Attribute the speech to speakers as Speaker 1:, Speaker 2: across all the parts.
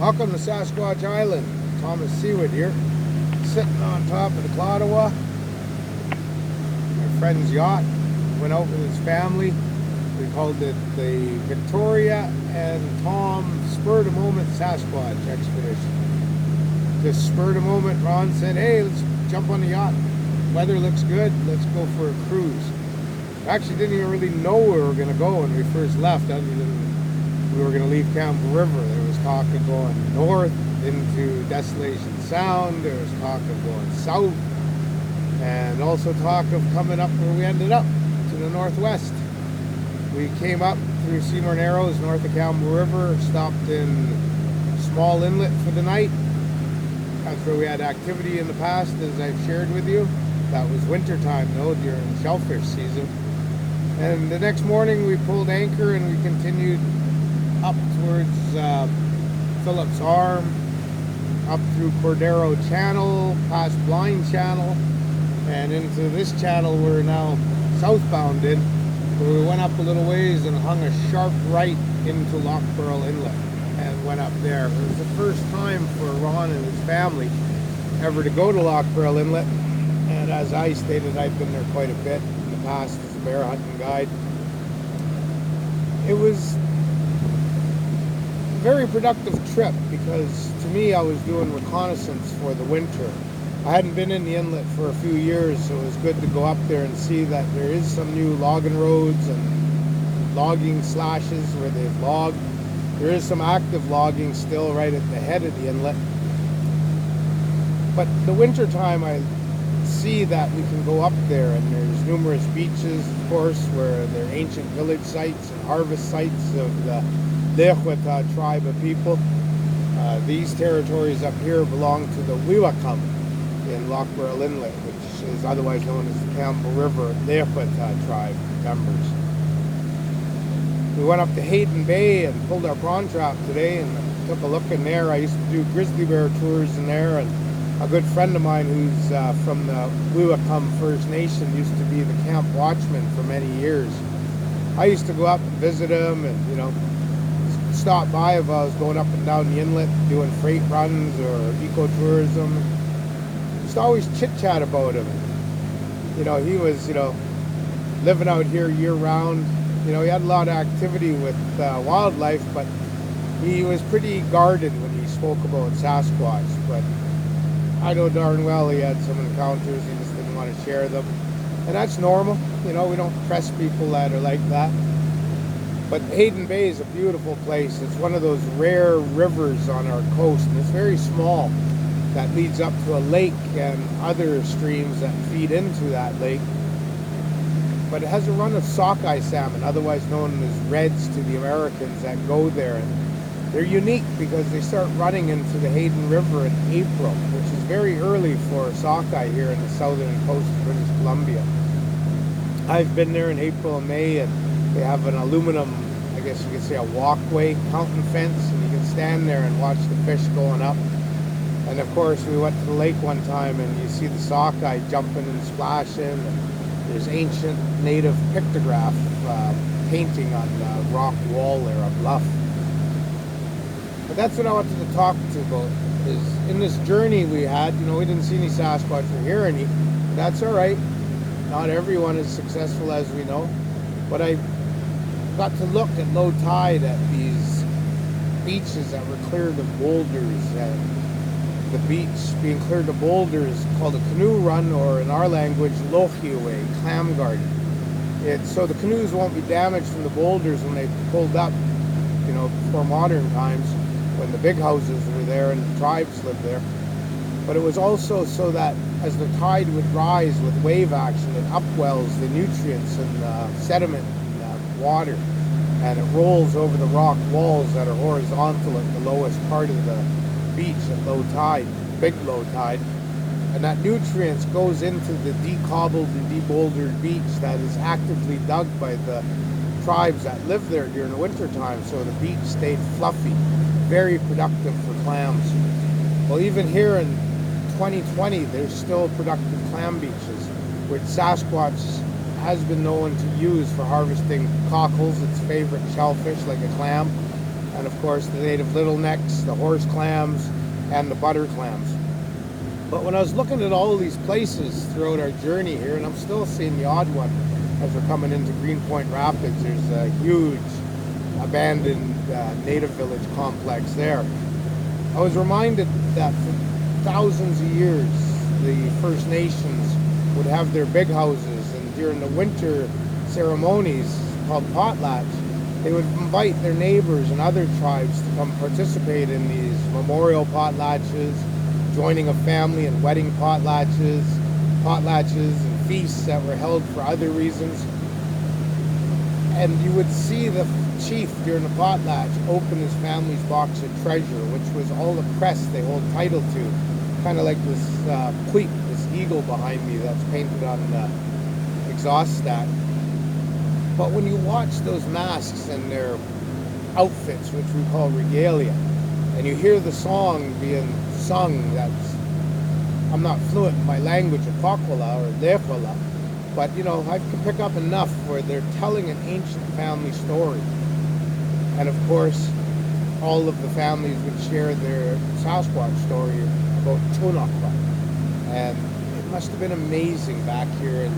Speaker 1: Welcome to Sasquatch Island. Thomas Seawood here, sitting on top of the Kwakwaka'wakw. My friend's yacht. Went out with his family. We called it the Victoria and Tom Spur of the Moment Sasquatch Expedition. Just spur of the moment, Ron said, "Hey, let's jump on the yacht. Weather looks good. Let's go for a cruise." Actually, didn't even really know where we were going to go when we first left, other than we were going to leave Campbell River. There was talk of going north into Desolation Sound. There was talk of going south, and also talk of coming up where we ended up, to the northwest. We came up through Seymour Narrows, north of Campbell River, stopped in Small Inlet for the night. That's where we had activity in the past, as I've shared with you. That was winter time though, during shellfish season. And the next morning we pulled anchor and we continued up towards Phillips Arm, up through Cordero Channel, past Blind Channel, and into this channel we're now southbound in, where we went up a little ways and hung a sharp right into Lochburl Inlet and went up there. It was the first time for Ron and his family ever to go to Lochburl Inlet, and as I stated, I've been there quite a bit in the past as a bear hunting guide. It was very productive trip because to me I was doing reconnaissance for the winter. I hadn't been in the inlet for a few years, so it was good to go up there and see that there is some new logging roads and logging slashes where they've logged. There is some active logging still right at the head of the inlet. But the winter time I see that we can go up there, and there's numerous beaches, of course, where there are ancient village sites and harvest sites of the Dzoonakwa tribe of people. These territories up here belong to the Kwakwaka'wakw in Lochburl Inlet, which is otherwise known as the Campbell River Dzoonakwa tribe members. We went up to Hayden Bay and pulled our prawn trap today and took a look in there. I used to do grizzly bear tours in there, and a good friend of mine who's from the Kwakwaka'wakw First Nation used to be the camp watchman for many years. I used to go up and visit him and, stop by if I was going up and down the inlet doing freight runs or ecotourism. Just always chit-chat about him. He was, living out here year-round. He had a lot of activity with wildlife, but he was pretty guarded when he spoke about Sasquatch. But I know darn well he had some encounters, he just didn't want to share them. And that's normal. We don't press people that are like that. But Hayden Bay is a beautiful place. It's one of those rare rivers on our coast, and it's very small. That leads up to a lake and other streams that feed into that lake. But it has a run of sockeye salmon, otherwise known as reds to the Americans, that go there. And they're unique because they start running into the Hayden River in April, which is very early for sockeye here in the southern coast of British Columbia. I've been there in April and May, and they have an aluminum, I guess you could say a walkway, fountain fence, and you can stand there and watch the fish going up. And of course we went to the lake one time and you see the sockeye jumping and splashing, and there's ancient native pictograph painting on the rock wall there, a bluff. But that's what I wanted to talk to you about, is in this journey we had, we didn't see any Sasquatch or hear any, but that's alright. Not everyone is successful, as we know. But I got to look at low tide at these beaches that were cleared of boulders, and the beach being cleared of boulders called a canoe run, or in our language, lochiaway, clam garden. So the canoes won't be damaged from the boulders when they pulled up, before modern times, when the big houses were there and the tribes lived there. But it was also so that as the tide would rise with wave action, it upwells the nutrients and the sediment in the water, and it rolls over the rock walls that are horizontal at the lowest part of the beach at low tide, big low tide. And that nutrients goes into the decobbled and debouldered beach that is actively dug by the tribes that live there during the winter time, so the beach stayed fluffy, very productive for clams. Well, even here in 2020, there's still productive clam beaches, which Sasquatch has been known to use for harvesting cockles, its favorite shellfish, like a clam, and of course the native little necks, the horse clams, and the butter clams. But when I was looking at all of these places throughout our journey here, and I'm still seeing the odd one as we're coming into Greenpoint Rapids, there's a huge abandoned native village complex there. I was reminded that for thousands of years, the First Nations would have their big houses, and during the winter ceremonies called potlatch, they would invite their neighbors and other tribes to come participate in these memorial potlatches, joining a family in wedding potlatches and feasts that were held for other reasons. And you would see the chief during the potlatch open his family's box of treasure, which was all the crest they hold title to, kind of like this queep, this eagle behind me that's painted on the exhaust stack. But when you watch those masks and their outfits, which we call regalia, and you hear the song being sung, that's, I'm not fluent in my language of Kwakwaka'wakw or Dzoonakwa, but you know, I can pick up enough where they're telling an ancient family story. And of course, all of the families would share their Sasquatch story about Dzoonakwa. And it must have been amazing back here in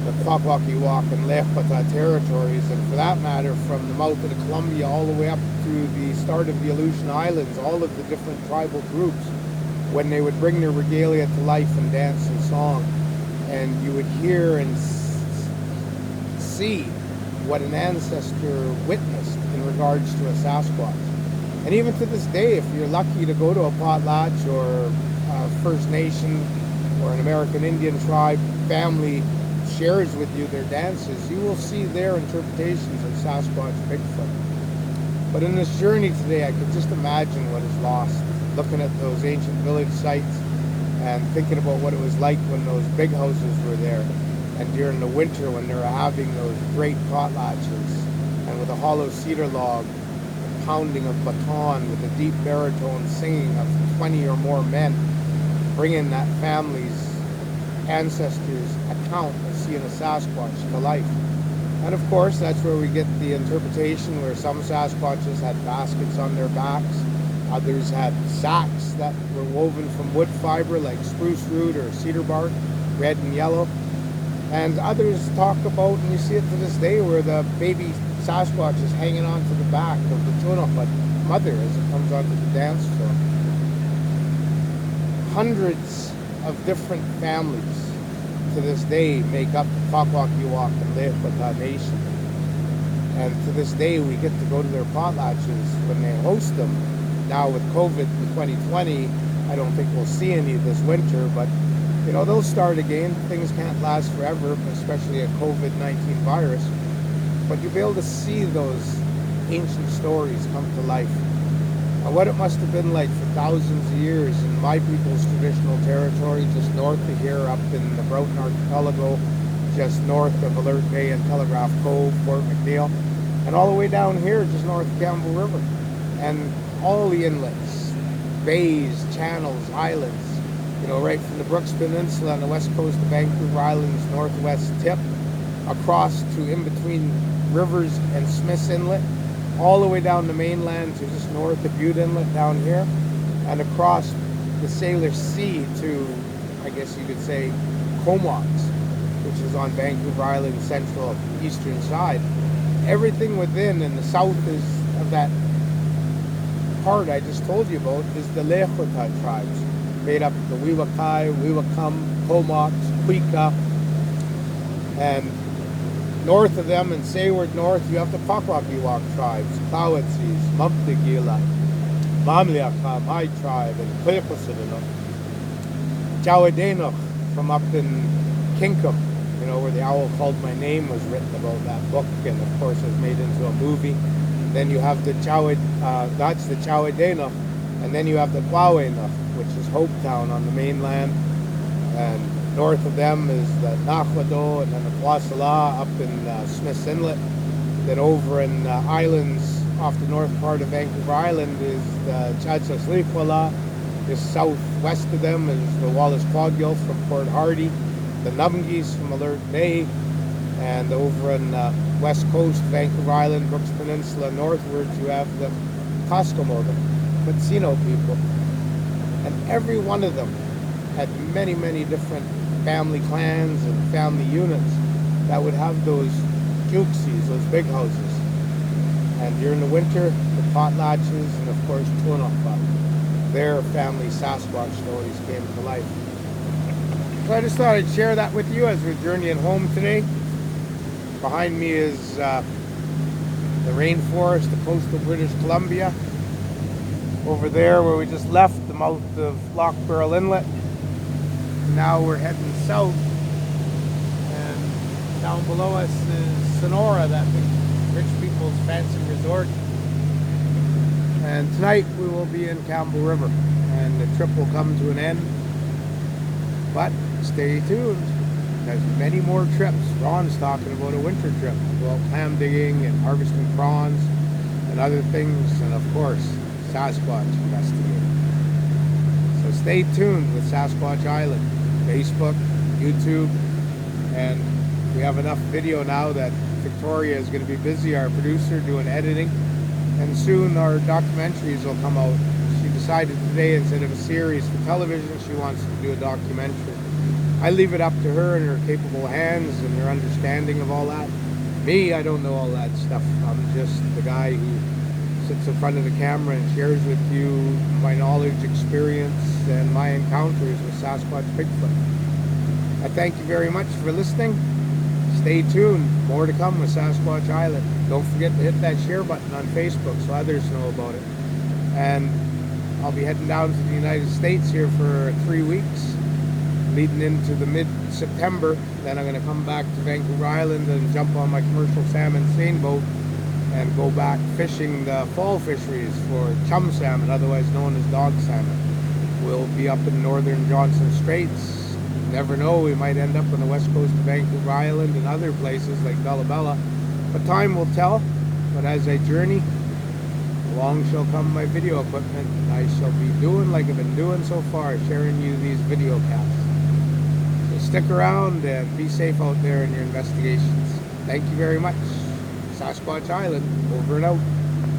Speaker 1: the Kwakwaka'wakw and Dzoonakwa territories, and for that matter, from the mouth of the Columbia all the way up to the start of the Aleutian Islands, all of the different tribal groups, when they would bring their regalia to life in dance and song. And you would hear and see what an ancestor witnessed in regards to a Sasquatch. And even to this day, if you're lucky to go to a potlatch or a First Nation or an American Indian tribe family shares with you their dances, you will see their interpretations of Sasquatch Bigfoot. But in this journey today, I could just imagine what is lost, looking at those ancient village sites and thinking about what it was like when those big houses were there, and during the winter when they were having those great potlatches, and with a hollow cedar log, the pounding of baton with a deep baritone singing of 20 or more men, bringing that family's ancestors' account of seeing a Sasquatch to life. And of course, that's where we get the interpretation where some Sasquatches had baskets on their backs, others had sacks that were woven from wood fiber like spruce root or cedar bark, red and yellow. And others talk about, and you see it to this day, where the baby Sasquatch is hanging onto the back of the Dzoonakwa mother as it comes onto the dance floor. Hundreds of different families to this day make up the Kwakwaka'wakw and Dzoonakwa nation. And to this day, we get to go to their potlatches when they host them. Now with COVID in 2020, I don't think we'll see any this winter, but you know, they'll start again. Things can't last forever, especially a COVID-19 virus. But you'll be able to see those ancient stories come to life. And what it must have been like for thousands of years in my people's traditional territory, just north of here, up in the Broughton Archipelago, just north of Alert Bay and Telegraph Cove, Fort McNeil, and all the way down here, just north of Campbell River. And all the inlets, bays, channels, islands, you know, right from the Brooks Peninsula on the west coast of Vancouver Island's northwest tip, across to in between Rivers and Smith's Inlet, all the way down the mainland to just north of Butte Inlet down here, and across the Sailor Sea to, I guess you could say, Comox, which is on Vancouver Island's central eastern side. Everything within and the south is of that part I just told you about is the Dzoonakwa tribes, made up of the Wewakai, Wewakam, Comox, Quika, and north of them and Sayward North, you have the Kwakwaka'wakw tribes, Klawatsis, Mumtigila, Mamliaka, my tribe, and Kwakwaka'wakw, Jawadenoch from up in Kinkum, you know, where The Owl Called My Name was written about that book, and of course was made into a movie. Then you have the that's the Jawadenoch, and then you have the Kwawenoch, which is Hopetown on the mainland, and north of them is the Nakwado, and then the Kwasala up in Smith's Inlet. Then over in the islands off the north part of Vancouver Island is the Chatsaslikwala. Just southwest of them is the Wallace Quadgil from Port Hardy, the Numgis from Alert Bay, and over in west coast, Vancouver Island, Brooks Peninsula, northwards, you have the Koskomo, the Matsino people. And every one of them had many, many different family clans and family units that would have those juxies, those big houses. And during the winter, the potlatches, and of course Dzoonakwa. Their family Sasquatch stories came to life. So I just thought I'd share that with you as we're journeying home today. Behind me is the rainforest, the coastal British Columbia. Over there where we just left, the mouth of Loch Barrel Inlet. Now we're heading south, and down below us is Sonora, that big rich people's fancy resort. And tonight we will be in Campbell River, and the trip will come to an end. But stay tuned. There's many more trips. Ron's talking about a winter trip, well, clam digging and harvesting prawns and other things, and of course Sasquatch investigating. So stay tuned with Sasquatch Island, Facebook, YouTube, and we have enough video now that Victoria is going to be busy, our producer, doing editing, and soon our documentaries will come out. She decided today, instead of a series for television, she wants to do a documentary. I leave it up to her and her capable hands and her understanding of all that. Me, I don't know all that stuff. I'm just the guy who sits in front of the camera and shares with you my knowledge, experience, and my encounters with Sasquatch Bigfoot. I thank you very much for listening. Stay tuned. More to come with Sasquatch Island. Don't forget to hit that share button on Facebook so others know about it. And I'll be heading down to the United States here for 3 weeks, leading into the mid-September. Then I'm going to come back to Vancouver Island and jump on my commercial salmon seine boat and go back fishing the fall fisheries for chum salmon, otherwise known as dog salmon. We'll be up in northern Johnson Straits. You never know, we might end up on the west coast of Vancouver Island and other places like Bella Bella. But time will tell. But as I journey, along shall come my video equipment, and I shall be doing like I've been doing so far, sharing you these video casts. So stick around and be safe out there in your investigations. Thank you very much. Sasquatch Island, over and out.